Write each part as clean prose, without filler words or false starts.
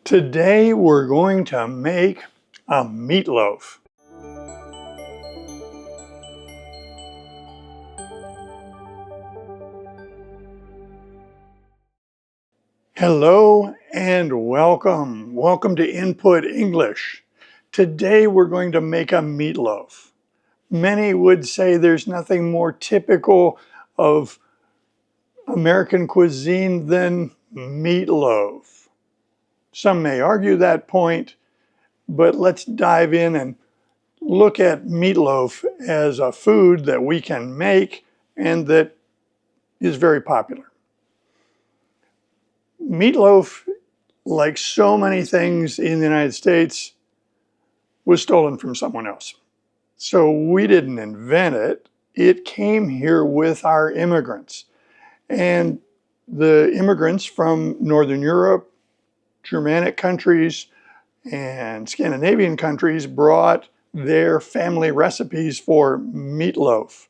Today we're going to make a meatloaf. Hello and welcome. Welcome to Input English. Today we're going to make a meatloaf. Many would say there's nothing more typical of American cuisine than meatloaf. Some may argue that point, but let's dive in and look at meatloaf as a food that we can make and that is very popular. Meatloaf, like so many things in the United States, was stolen from someone else. So we didn't invent it. It came here with our immigrants. And the immigrants from Northern Europe, Germanic countries, and Scandinavian countries brought their family recipes for meatloaf.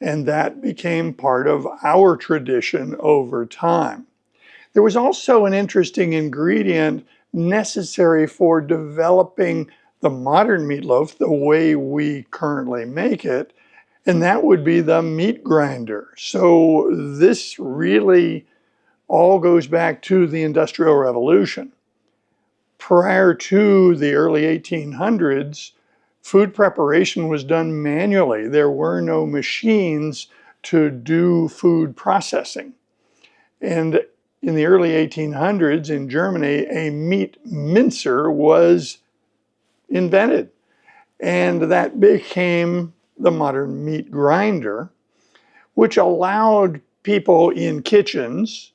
And that became part of our tradition over time. There was also an interesting ingredient necessary for developing the modern meatloaf the way we currently make it, and that would be the meat grinder. So this really all goes back to the Industrial Revolution. Prior to the early 1800s, food preparation was done manually. There were no machines to do food processing. And in the early 1800s in Germany, a meat mincer was invented. And that became the modern meat grinder, which allowed people in kitchens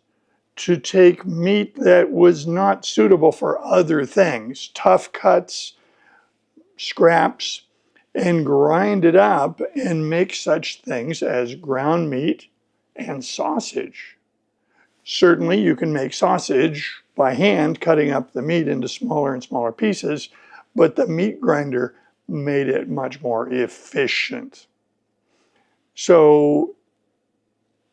to take meat that was not suitable for other things, tough cuts, scraps, and grind it up and make such things as ground meat and sausage. Certainly you can make sausage by hand, cutting up the meat into smaller and smaller pieces, but the meat grinder made it much more efficient. So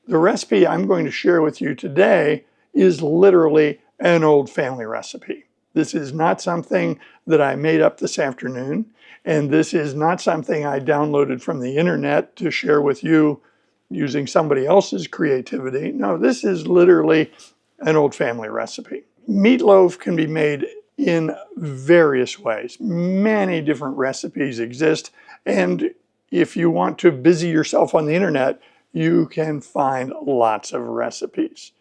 the recipe I'm going to share with you today is literally an old family recipe. This is not something that I made up this afternoon, and this is not something I downloaded from the internet to share with you using somebody else's creativity. No, this is literally an old family recipe. Meatloaf can be made in various ways. Many different recipes exist, and if you want to busy yourself on the internet, you can find lots of recipes.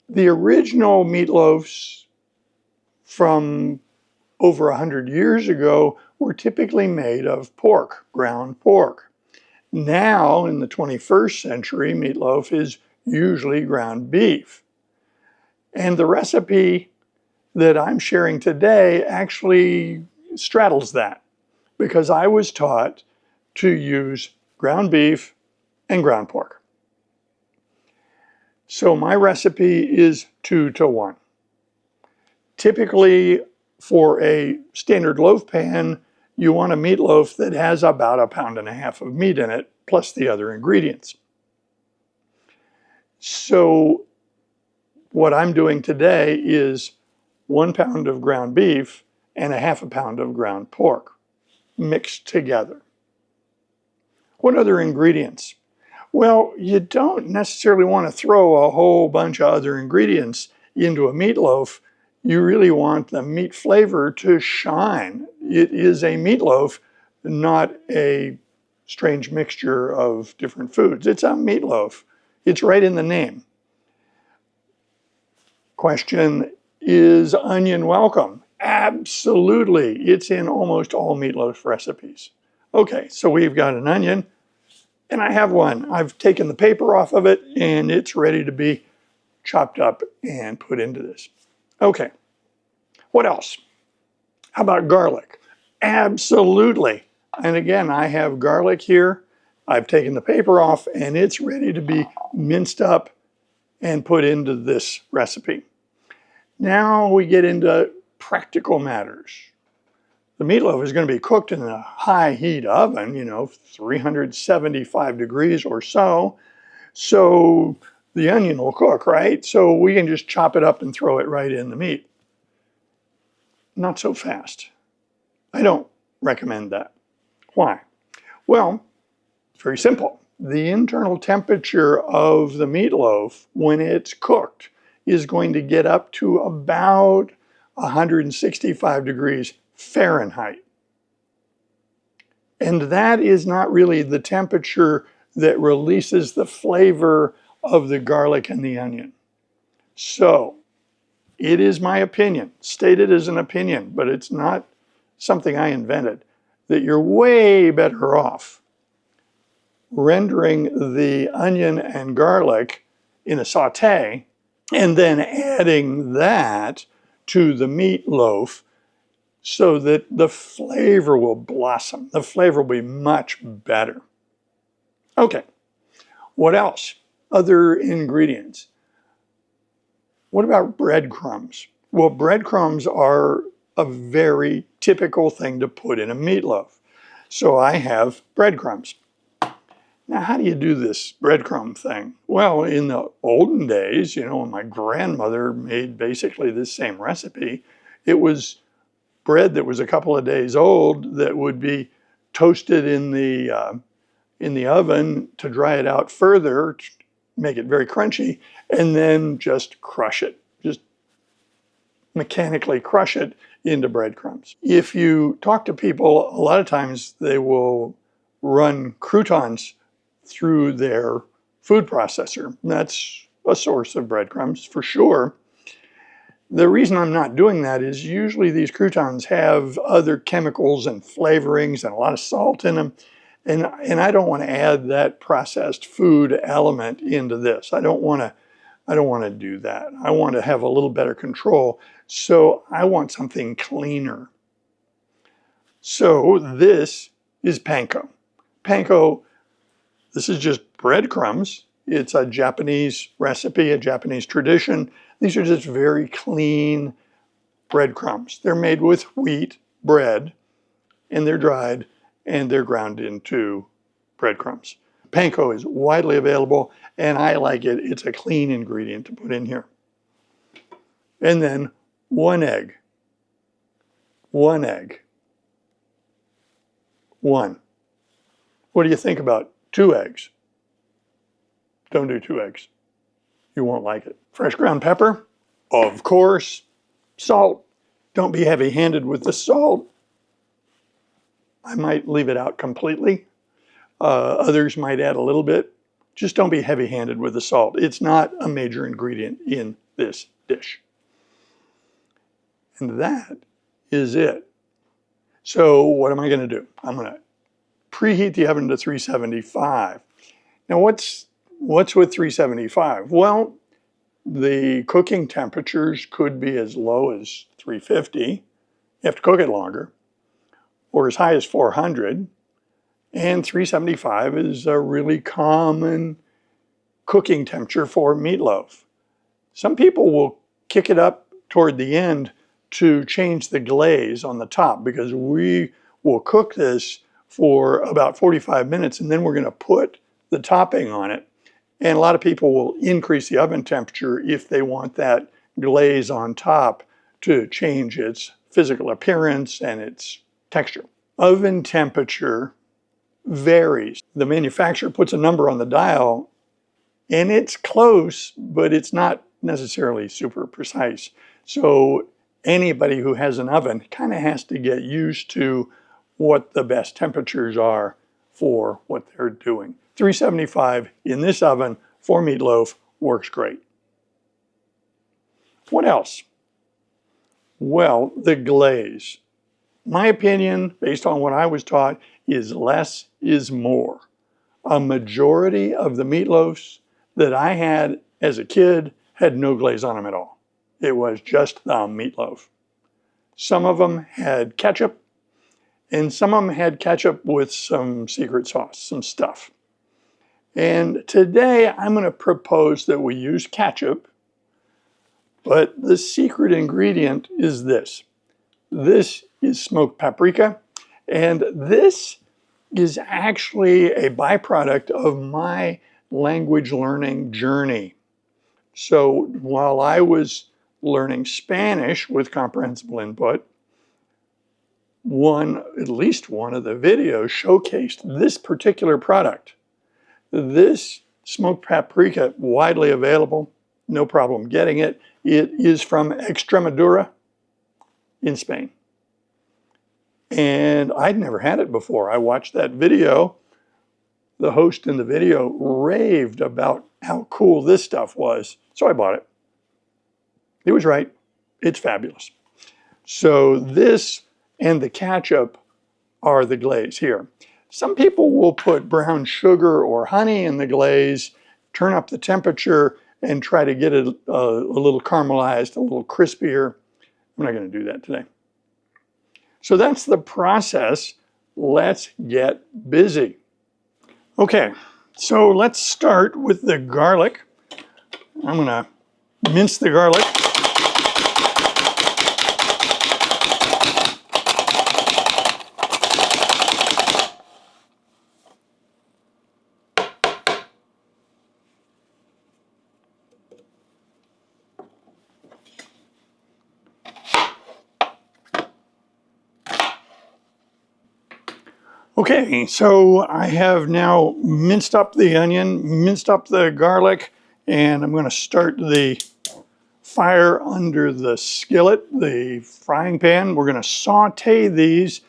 The original meatloafs from over 100 years ago were typically made of pork, ground pork. Now, in the 21st century, meatloaf is usually ground beef. And the recipe that I'm sharing today actually straddles that, because I was taught to use ground beef and ground pork. So my recipe is 2 to 1. Typically, for a standard loaf pan, you want a meatloaf that has about 1.5 pounds of meat in it, plus the other ingredients. So what I'm doing today is 1 pound of ground beef and 1/2 pound of ground pork mixed together. What other ingredients? Well, you don't necessarily want to throw a whole bunch of other ingredients into a meatloaf. You really want the meat flavor to shine. It is a meatloaf, not a strange mixture of different foods. It's a meatloaf. It's right in the name. Question, is onion welcome? Absolutely. It's in almost all meatloaf recipes. Okay, so we've got an onion, and I have one. I've taken the paper off of it, and it's ready to be chopped up and put into this. Okay, what else? How about garlic? Absolutely. And again, I have garlic here. I've taken the paper off, and it's ready to be minced up and put into this recipe. Now we get into practical matters. The meatloaf is going to be cooked in a high heat oven, 375 degrees or so. So the onion will cook, right? So we can just chop it up and throw it right in the meat. not so fast. I don't recommend that. Why? Well, it's very simple. The internal temperature of the meatloaf when it's cooked is going to get up to about 165 degrees Fahrenheit. And that is not really the temperature that releases the flavor of the garlic and the onion. So it is my opinion, stated as an opinion, but it's not something I invented, that you're way better off rendering the onion and garlic in a saute and then adding that to the meatloaf so that the flavor will blossom. The flavor will be much better. Okay, what else? Other ingredients. What about breadcrumbs? Well, breadcrumbs are a very typical thing to put in a meatloaf. So I have breadcrumbs. Now, how do you do this breadcrumb thing? Well, in the olden days, when my grandmother made basically this same recipe, it was bread that was a couple of days old that would be toasted in the oven to dry it out further, to make it very crunchy, and then just crush it. Just mechanically crush it into breadcrumbs. If you talk to people, a lot of times they will run croutons through their food processor. That's a source of breadcrumbs for sure. The reason I'm not doing that is usually these croutons have other chemicals and flavorings and a lot of salt in them. And I don't want to add that processed food element into this. I don't want to do that. I want to have a little better control. So I want something cleaner. So this is panko. Panko, this is just breadcrumbs. It's a Japanese recipe, a Japanese tradition. These are just very clean breadcrumbs. They're made with wheat bread, and they're dried, and they're ground into breadcrumbs. Panko is widely available, and I like it. It's a clean ingredient to put in here. And then one egg. One egg. One. What do you think about 2 eggs? Don't do 2 eggs. You won't like it. Fresh ground pepper, of course. Salt. Don't be heavy-handed with the salt. I might leave it out completely. Others might add a little bit. Just don't be heavy-handed with the salt. It's not a major ingredient in this dish. And that is it. So what am I going to do? I'm going to preheat the oven to 375. Now what's with 375? Well, the cooking temperatures could be as low as 350. You have to cook it longer. Or as high as 400. And 375 is a really common cooking temperature for meatloaf. Some people will kick it up toward the end to change the glaze on the top because we will cook this for about 45 minutes and then we're going to put the topping on it. And a lot of people will increase the oven temperature if they want that glaze on top to change its physical appearance and its texture. Oven temperature varies. The manufacturer puts a number on the dial and it's close, but it's not necessarily super precise. So anybody who has an oven kind of has to get used to what the best temperatures are for what they're doing. 375 in this oven for meatloaf works great. What else? Well, the glaze. My opinion, based on what I was taught, is less is more. A majority of the meatloafs that I had as a kid had no glaze on them at all. It was just the meatloaf. Some of them had ketchup, and some of them had ketchup with some secret sauce, some stuff. And today I'm going to propose that we use ketchup, but the secret ingredient is this. This is smoked paprika, and this is actually a byproduct of my language learning journey. So while I was learning Spanish with Comprehensible Input, at least one of the videos showcased this particular product. This smoked paprika, widely available, no problem getting it. It is from Extremadura in Spain. And I'd never had it before. I watched that video. The host in the video raved about how cool this stuff was. So I bought it. He was right. It's fabulous. So this and the ketchup are the glaze here. Some people will put brown sugar or honey in the glaze, turn up the temperature, and try to get it a little caramelized, a little crispier. I'm not going to do that today. So that's the process. Let's get busy. Okay, so let's start with the garlic. I'm going to mince the garlic. Okay, so I have now minced up the onion, minced up the garlic, and I'm going to start the fire under the skillet, the frying pan. We're going to saute these.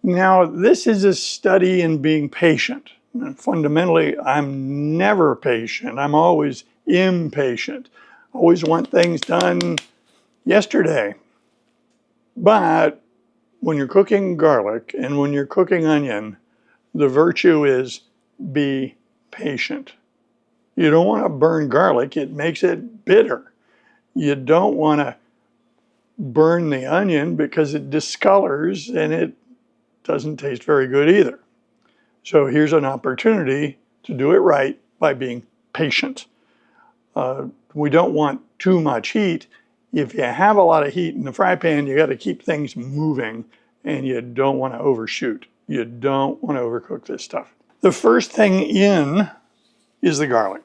Now, this is a study in being patient. And fundamentally, I'm never patient. I'm always impatient. Always want things done yesterday. But when you're cooking garlic and when you're cooking onion, the virtue is be patient. You don't want to burn garlic. It makes it bitter. You don't want to burn the onion because it discolors and it doesn't taste very good either. So here's an opportunity to do it right by being patient. We don't want too much heat. If you have a lot of heat in the fry pan, you got to keep things moving and you don't want to overshoot. You don't want to overcook this stuff. The first thing in is the garlic.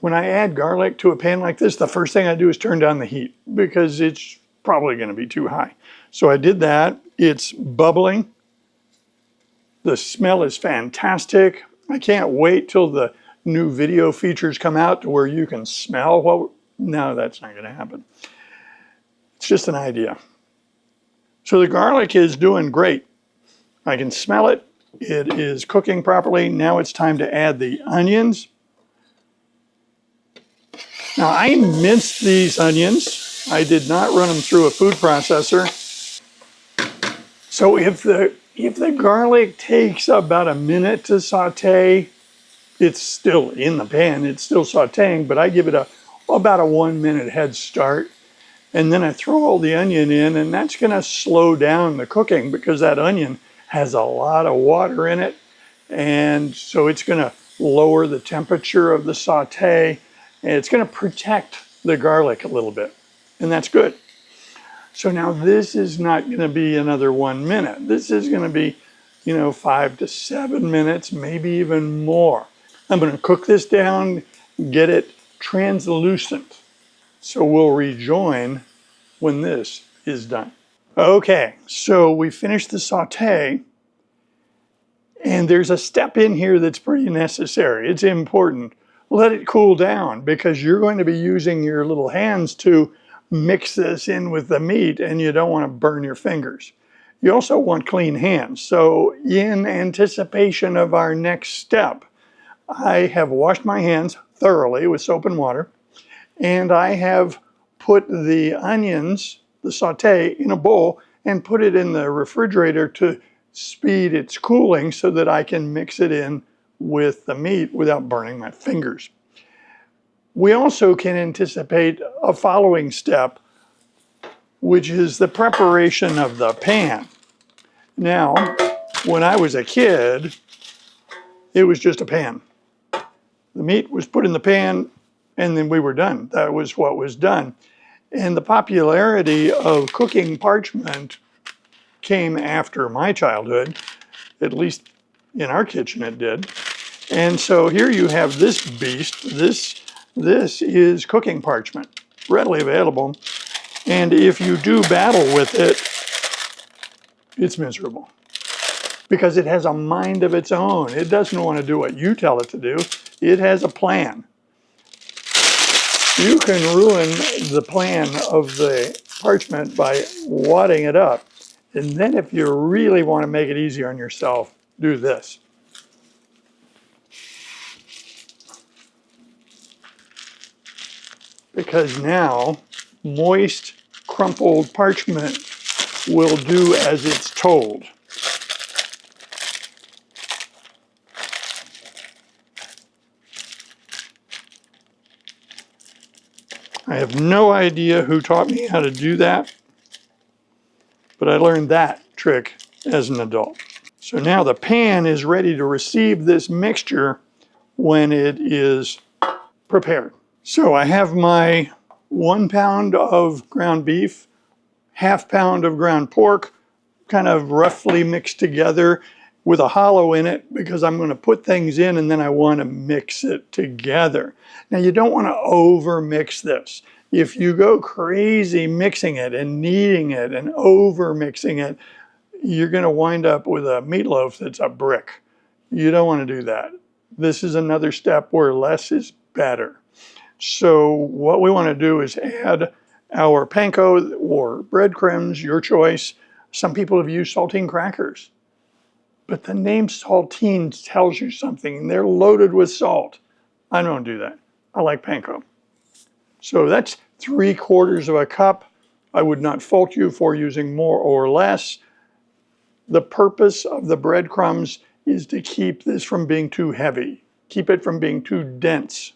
When I add garlic to a pan like this, the first thing I do is turn down the heat because it's probably going to be too high. So I did that. It's bubbling. The smell is fantastic. I can't wait till the new video features come out to where you can smell what. No, that's not going to happen. It's just an idea. So the garlic is doing great. I can smell it. It is cooking properly. Now it's time to add the onions. Now I minced these onions. I did not run them through a food processor. So if the garlic takes about a minute to saute, it's still in the pan, it's still sauteing, but I give it about a 1 minute head start. And then I throw all the onion in, and that's gonna slow down the cooking because that onion has a lot of water in it. And so it's gonna lower the temperature of the saute, and it's gonna protect the garlic a little bit. And that's good. So now this is not gonna be another 1 minute. This is gonna be, 5 to 7 minutes, maybe even more. I'm gonna cook this down, get it translucent. So we'll rejoin when this is done. Okay, so we finished the saute, and there's a step in here that's pretty necessary. It's important. Let it cool down because you're going to be using your little hands to mix this in with the meat, and you don't want to burn your fingers. You also want clean hands. So in anticipation of our next step, I have washed my hands thoroughly with soap and water, and I have put the onions, the saute, in a bowl and put it in the refrigerator to speed its cooling so that I can mix it in with the meat without burning my fingers. We also can anticipate a following step, which is the preparation of the pan. Now, when I was a kid, it was just a pan. The meat was put in the pan and then we were done. That was what was done. And the popularity of cooking parchment came after my childhood, at least in our kitchen it did. And so here you have this beast. This is cooking parchment. readily available. And if you do battle with it, it's miserable because it has a mind of its own. It doesn't want to do what you tell it to do. It has a plan. You can ruin the plan of the parchment by wadding it up. And then if you really want to make it easier on yourself, do this. Because now moist, crumpled parchment will do as it's told. I have no idea who taught me how to do that, but I learned that trick as an adult. So now the pan is ready to receive this mixture when it is prepared. So I have my 1 pound of ground beef, ½ pound of ground pork, kind of roughly mixed together with a hollow in it because I'm going to put things in and then I want to mix it together. Now you don't want to over mix this. If you go crazy mixing it and kneading it and over mixing it, you're going to wind up with a meatloaf that's a brick. You don't want to do that. This is another step where less is better. So what we want to do is add our panko or breadcrumbs, your choice. Some people have used saltine crackers, but the name saltine tells you something, and they're loaded with salt. I don't do that. I like panko. So that's 3/4 cup. I would not fault you for using more or less. The purpose of the breadcrumbs is to keep this from being too heavy, keep it from being too dense.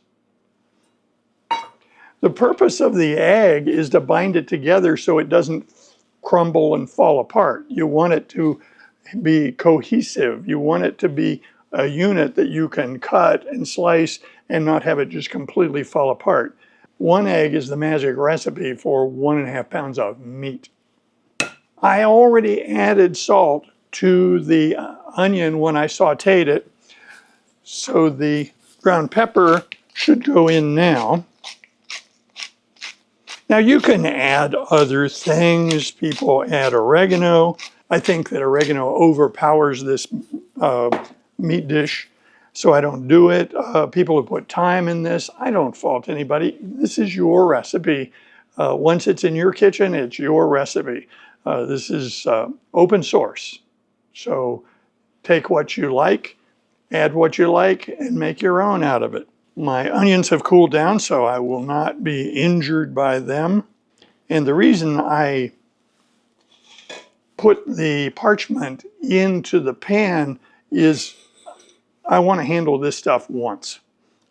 The purpose of the egg is to bind it together so it doesn't crumble and fall apart. You want it to be cohesive. You want it to be a unit that you can cut and slice and not have it just completely fall apart. 1 egg is the magic recipe for 1½ pounds of meat. I already added salt to the onion when I sauteed it, so the ground pepper should go in now. Now you can add other things. People add oregano. I think that oregano overpowers this meat dish, so I don't do it. People who put thyme in this, I don't fault anybody. This is your recipe. Once it's in your kitchen, it's your recipe. This is open source. So take what you like, add what you like, and make your own out of it. My onions have cooled down, so I will not be injured by them. And the reason I put the parchment into the pan is I want to handle this stuff once.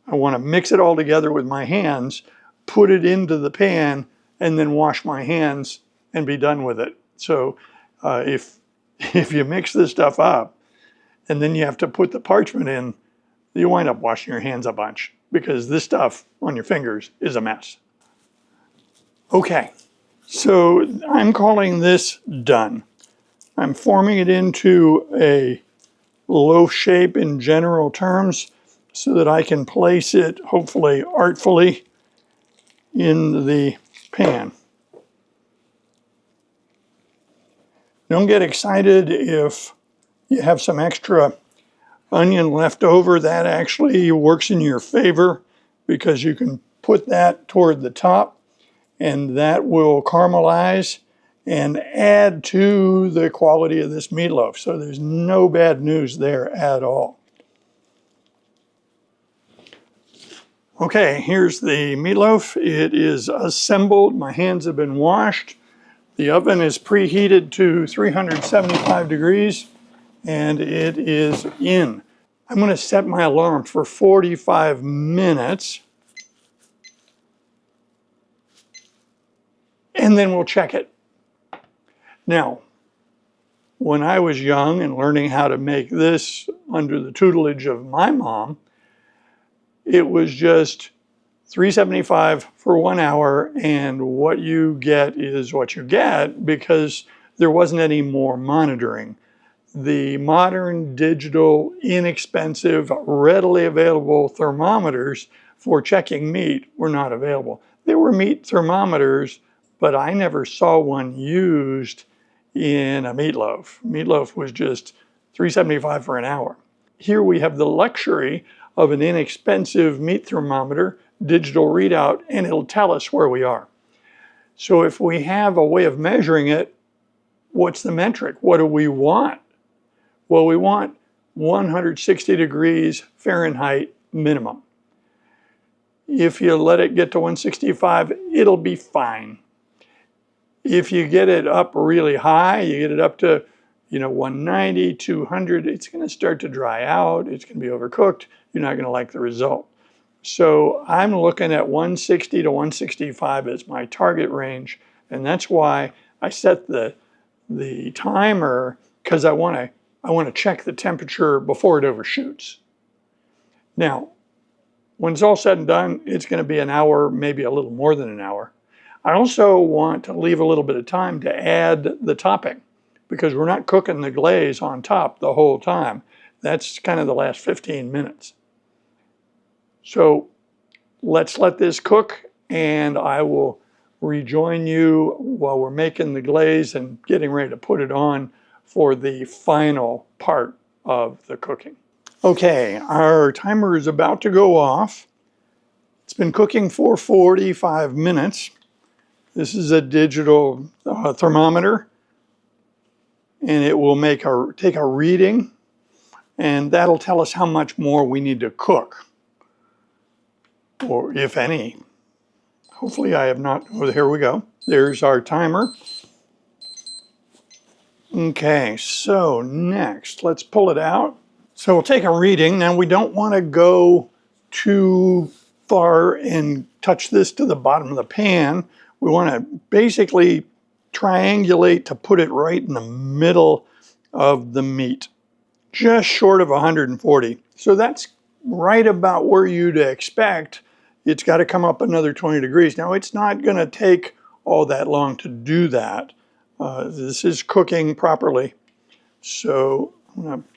I want to mix it all together with my hands, put it into the pan, and then wash my hands and be done with it. So if you mix this stuff up and then you have to put the parchment in, you wind up washing your hands a bunch because this stuff on your fingers is a mess. Okay, so I'm calling this done. I'm forming it into a loaf shape in general terms so that I can place it, hopefully artfully, in the pan. Don't get excited if you have some extra onion left over. That actually works in your favor because you can put that toward the top and that will caramelize and add to the quality of this meatloaf. So there's no bad news there at all. Okay, here's the meatloaf. It is assembled. My hands have been washed. The oven is preheated to 375 degrees and it is in. I'm going to set my alarm for 45 minutes and then we'll check it. Now, when I was young and learning how to make this under the tutelage of my mom, it was just 375 for 1 hour, and what you get is what you get because there wasn't any more monitoring. The modern, digital, inexpensive, readily available thermometers for checking meat were not available. There were meat thermometers, but I never saw one used in a meatloaf. Meatloaf was just $3.75 for an hour. Here we have the luxury of an inexpensive meat thermometer, digital readout, and it'll tell us where we are. So if we have a way of measuring it, what's the metric? What do we want? Well, we want 160 degrees Fahrenheit minimum. If you let it get to 165, it'll be fine. If you get it up really high, you get it up to 190, 200, it's going to start to dry out. It's going to be overcooked. You're not going to like the result. So I'm looking at 160 to 165 as my target range. And that's why I set the timer, because I want to check the temperature before it overshoots. Now, when it's all said and done, it's going to be an hour, maybe a little more than an hour. I also want to leave a little bit of time to add the topping, because we're not cooking the glaze on top the whole time. That's kind of the last 15 minutes. So let's let this cook, and I will rejoin you while we're making the glaze and getting ready to put it on for the final part of the cooking. Okay, our timer is about to go off. It's been cooking for 45 minutes. This is a digital thermometer, and it will take a reading, and that'll tell us how much more we need to cook, or if any. Hopefully I have not, oh, here we go. There's our timer. Okay, so next, let's pull it out. So we'll take a reading. Now we don't want to go too far and touch this to the bottom of the pan. We want to basically triangulate to put it right in the middle of the meat, just short of 140. So that's right about where you'd expect. It's got to come up another 20 degrees. Now it's not going to take all that long to do that. This is cooking properly. So I'm going to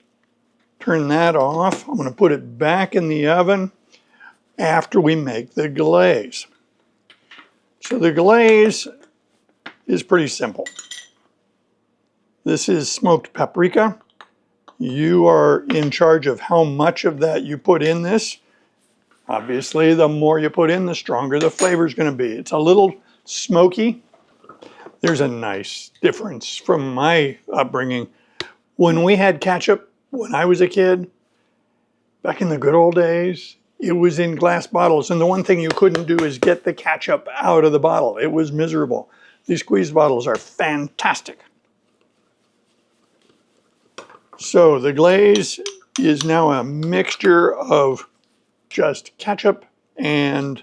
turn that off. I'm going to put it back in the oven after we make the glaze. So the glaze is pretty simple. This is smoked paprika. You are in charge of how much of that you put in this. Obviously, the more you put in, the stronger the flavor is going to be. It's a little smoky. There's a nice difference from my upbringing. When we had ketchup, when I was a kid, back in the good old days, it was in glass bottles. And the one thing you couldn't do is get the ketchup out of the bottle. It was miserable. These squeeze bottles are fantastic. So the glaze is now a mixture of just ketchup and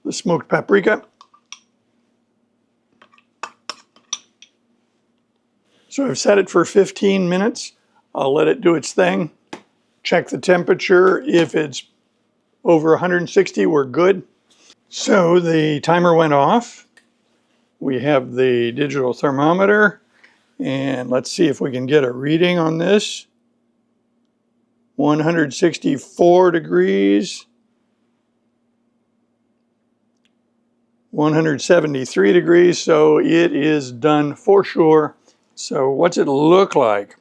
the smoked paprika. So I've set it for 15 minutes. I'll let it do its thing. Check the temperature. If it's over 160, we're good. So the timer went off. We have the digital thermometer, and let's see if we can get a reading on this. 164 degrees, 173 degrees, so it is done for sure. So what's it look like?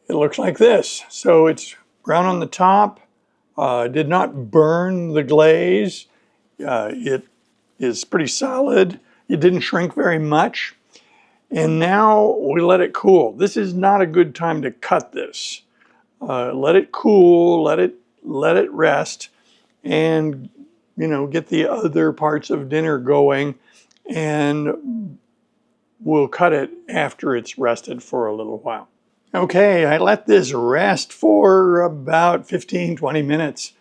It looks like this. So it's brown on the top, did not burn the glaze. It is pretty solid. It didn't shrink very much. And now we let it cool. This is not a good time to cut this. Let it cool, let it rest, and get the other parts of dinner going, and we'll cut it after it's rested for a little while. Okay, I let this rest for about 15-20 minutes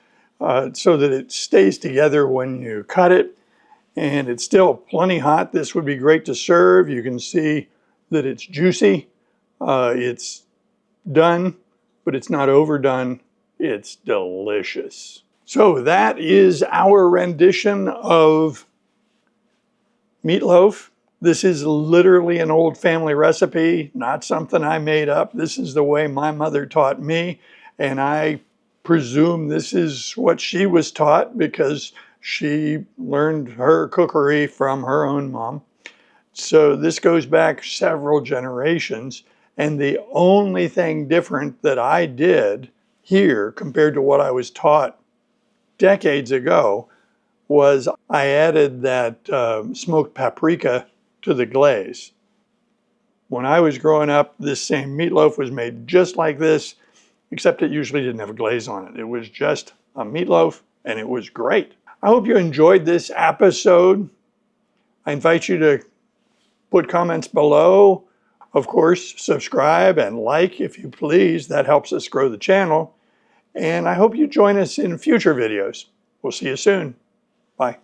so that it stays together when you cut it. And it's still plenty hot. This would be great to serve. You can see that it's juicy. It's done, but it's not overdone. It's delicious. So that is our rendition of meatloaf. This is literally an old family recipe, not something I made up. This is the way my mother taught me, and I presume this is what she was taught because she learned her cookery from her own mom. So this goes back several generations, and the only thing different that I did here compared to what I was taught decades ago was I added that smoked paprika to the glaze. When I was growing up, this same meatloaf was made just like this, except it usually didn't have a glaze on it. It was just a meatloaf, and it was great. I hope you enjoyed this episode. I invite you to put comments below. Of course, subscribe and like if you please. That helps us grow the channel. And I hope you join us in future videos. We'll see you soon. Bye.